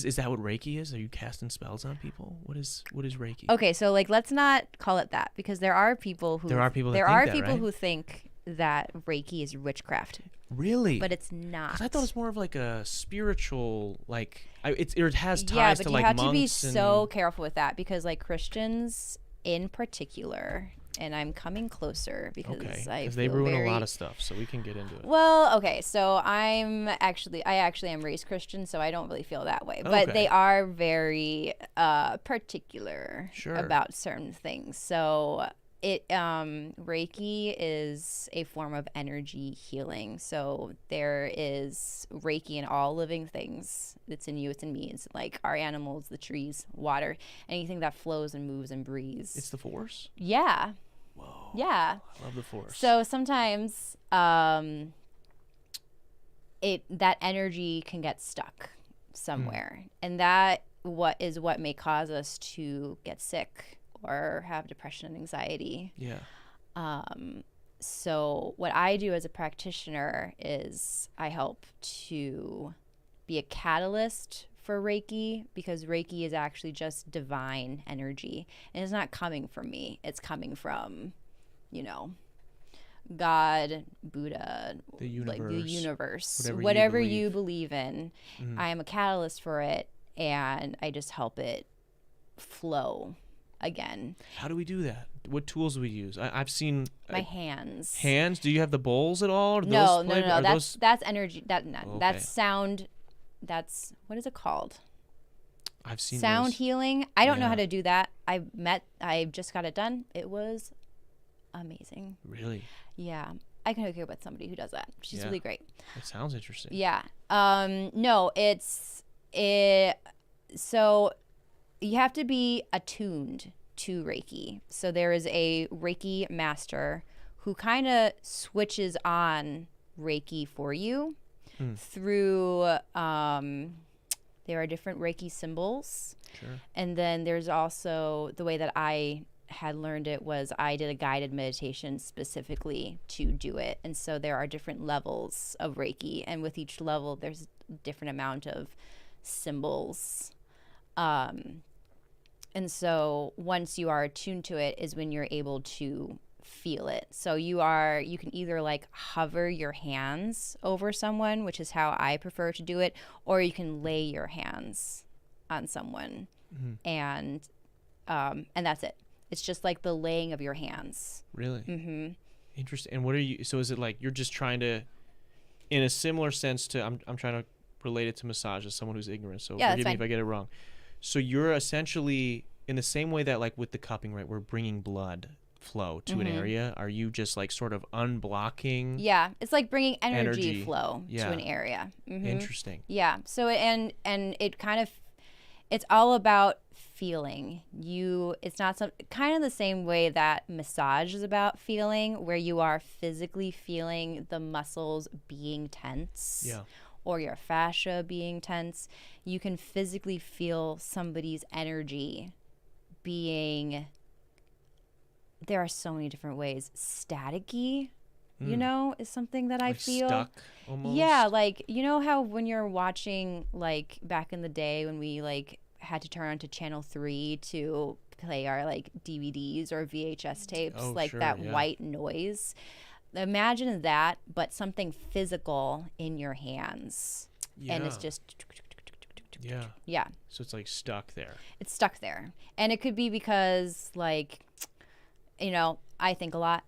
Is that what Reiki is? Are you casting spells on people? What is Reiki? Okay, so like let's not call it that, because there are people who right? think that Reiki is witchcraft. Really? But it's not. 'Cause I thought it's more of like a spiritual, like it has ties yeah, but to you like have monks to be and... so careful with that, because like Christians in particular, and I'm coming closer because because they ruin a lot of stuff, so we can get into it. Well, okay, so I actually am raised Christian, so I don't really feel that way. But they are very particular about certain things. So Reiki is a form of energy healing. So there is Reiki in all living things. It's in you, it's in me. It's like our animals, the trees, water, anything that flows and moves and breathes. It's the force? Yeah. Whoa. Yeah. I love the force. So sometimes that energy can get stuck somewhere. And that is what may cause us to get sick or have depression and anxiety. Yeah. So what I do as a practitioner is I help to be a catalyst for Reiki, because Reiki is actually just divine energy, and it's not coming from me. It's coming from, God, Buddha, the universe, whatever you believe in. I am a catalyst for it, and I just help it flow again. How do we do that? What tools do we use? I've seen my hands. Hands? Do you have the bowls at all? No. That's energy. That's sound. That's, what is it called? I've seen sound healing. I don't know how to do that. I just got it done. It was amazing. Really? Yeah. I can hook you up with somebody who does that. She's really great. It sounds interesting. Yeah. No, so you have to be attuned to Reiki. So there is a Reiki master who kind of switches on Reiki for you through, there are different Reiki symbols. Sure. And then there's also, the way that I had learned it was I did a guided meditation specifically to do it. And so there are different levels of Reiki, and with each level there's a different amount of symbols. And so once you are attuned to it is when you're able to feel it. So you can either like hover your hands over someone, which is how I prefer to do it, or you can lay your hands on someone and that's it. It's just like the laying of your hands. Really? Mm-hmm. Interesting. And so is it like you're just trying to, in a similar sense to, I'm trying to relate it to massage as someone who's ignorant, so forgive me if I get it wrong. So you're essentially, in the same way that like with the cupping, right, we're bringing blood flow to an area, are you just like sort of unblocking? Yeah, it's like bringing energy flow to an area. Interesting. Yeah. So and it kind of, it's all about feeling. It's not kind of the same way that massage is about feeling, where you are physically feeling the muscles being tense. Yeah. Or your fascia being tense. You can physically feel somebody's energy being, there are so many different ways. Staticky, is something that I feel. Stuck almost? Yeah, like, how when you're watching, like, back in the day when we, like, had to turn on to channel 3 to play our, like, DVDs or VHS tapes, white noise. Imagine that, but something physical in your hands. Yeah. And it's just... Yeah. Yeah. So it's like stuck there. It's stuck there. And it could be because, like, I think a lot.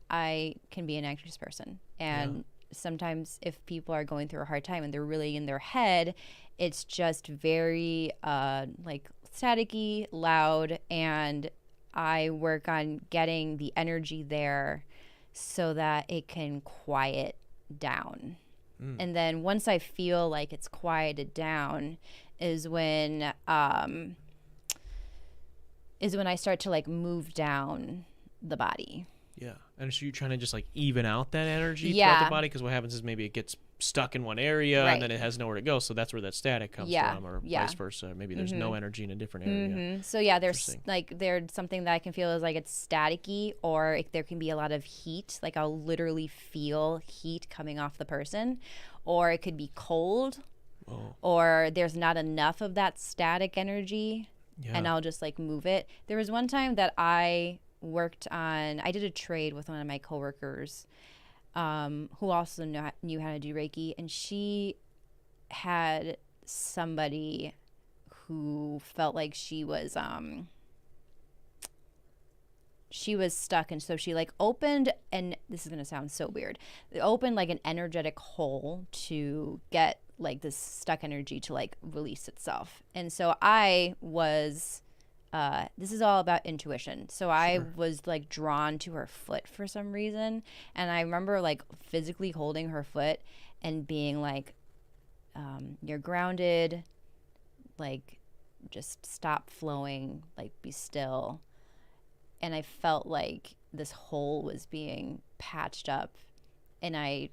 I can be an anxious person. And sometimes if people are going through a hard time and they're really in their head, it's just very, like, staticky, loud. And I work on getting the energy there so that it can quiet down. And then once I feel like it's quieted down is when I start to like move down the body. Yeah. And so you're trying to just like even out that energy throughout the body, because what happens is maybe it gets stuck in one area and then it has nowhere to go, so that's where that static comes from, or vice versa. Maybe there's no energy in a different area. So there's something that I can feel is like it's staticky, or there can be a lot of heat, like I'll literally feel heat coming off the person, or it could be cold. or there's not enough of that static energy, and I'll just like move it. There was one time that I did a trade with one of my coworkers who also knew how to do Reiki, and she had somebody who felt like she was stuck, and so she like opened, and this is going to sound so weird, they opened like an energetic hole to get like this stuck energy to like release itself. And so I was this is all about intuition. So I was like drawn to her foot for some reason, and I remember like physically holding her foot and being like, you're grounded, like just stop flowing, like be still. And I felt like this hole was being patched up, and I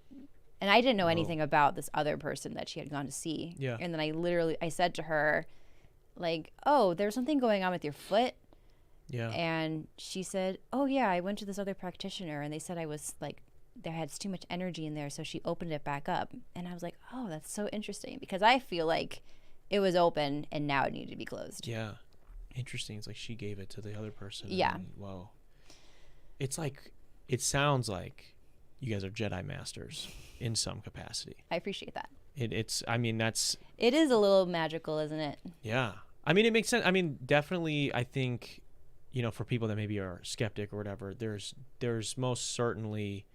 didn't know anything about this other person that she had gone to see. Yeah. And then I said to her, like, oh, there's something going on with your foot. Yeah. And she said, oh yeah, I went to this other practitioner, and they said I was like, there had too much energy in there, so she opened it back up. And I was like, oh, that's so interesting, because I feel like it was open and now it needed to be closed. Yeah. Interesting. It's like she gave it to the other person. Yeah. Wow. It's like, it sounds like you guys are Jedi masters in some capacity. I appreciate that. It is a little magical, isn't it? Yeah. I mean, it makes sense. I mean, definitely, I think, for people that maybe are skeptic or whatever, there's most certainly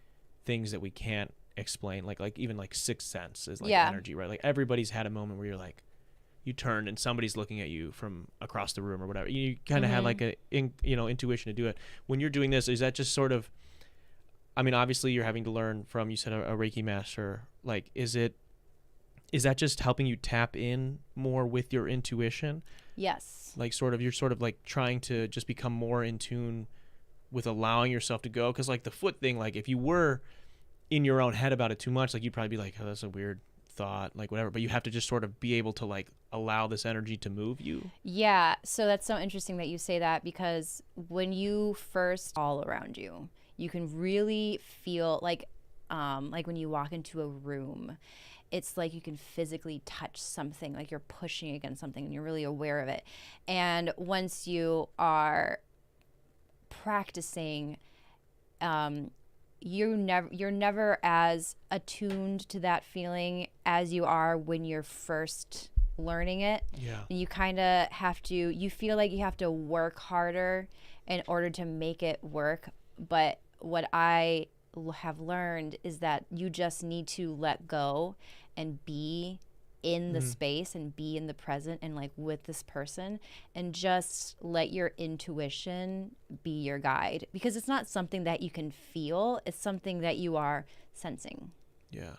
things that we can't explain, like even like sixth sense is like energy, right? Like everybody's had a moment where you're like, you turned and somebody's looking at you from across the room or whatever. You kind of had like intuition to do it. When you're doing this, is that just sort of, I mean, obviously you're having to learn from, you said a Reiki master, like, is that just helping you tap in more with your intuition? Yes. Like you're sort of like trying to just become more in tune with allowing yourself to go. Cause like the foot thing, like if you were in your own head about it too much, like you'd probably be like, oh, that's a weird thought, like whatever, but you have to just sort of be able to like allow this energy to move you. Yeah. So that's so interesting that you say that, because when you first all around you, you can really feel like when you walk into a room, it's like you can physically touch something, like you're pushing against something and you're really aware of it. And once you are practicing, you're never as attuned to that feeling as you are when you're first learning it. Yeah. And you kind of you feel like you have to work harder in order to make it work. But what I have learned is that you just need to let go and be in the space and be in the present and like with this person, and just let your intuition be your guide, because it's not something that you can feel, it's something that you are sensing. Yeah.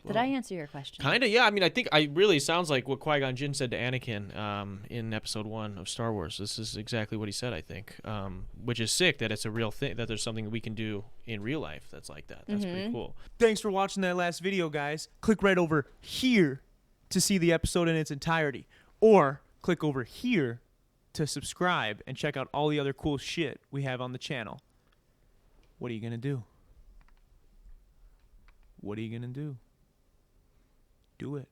Did I answer your question? Kind of, yeah. I mean, I think it really sounds like what Qui-Gon Jinn said to Anakin in Episode 1 of Star Wars. This is exactly what he said, I think, which is sick, that it's a real thing, that there's something we can do in real life that's like that. That's pretty cool. Thanks for watching that last video, guys. Click right over here to see the episode in its entirety, or click over here to subscribe and check out all the other cool shit we have on the channel. What are you going to do? What are you going to do? Do it.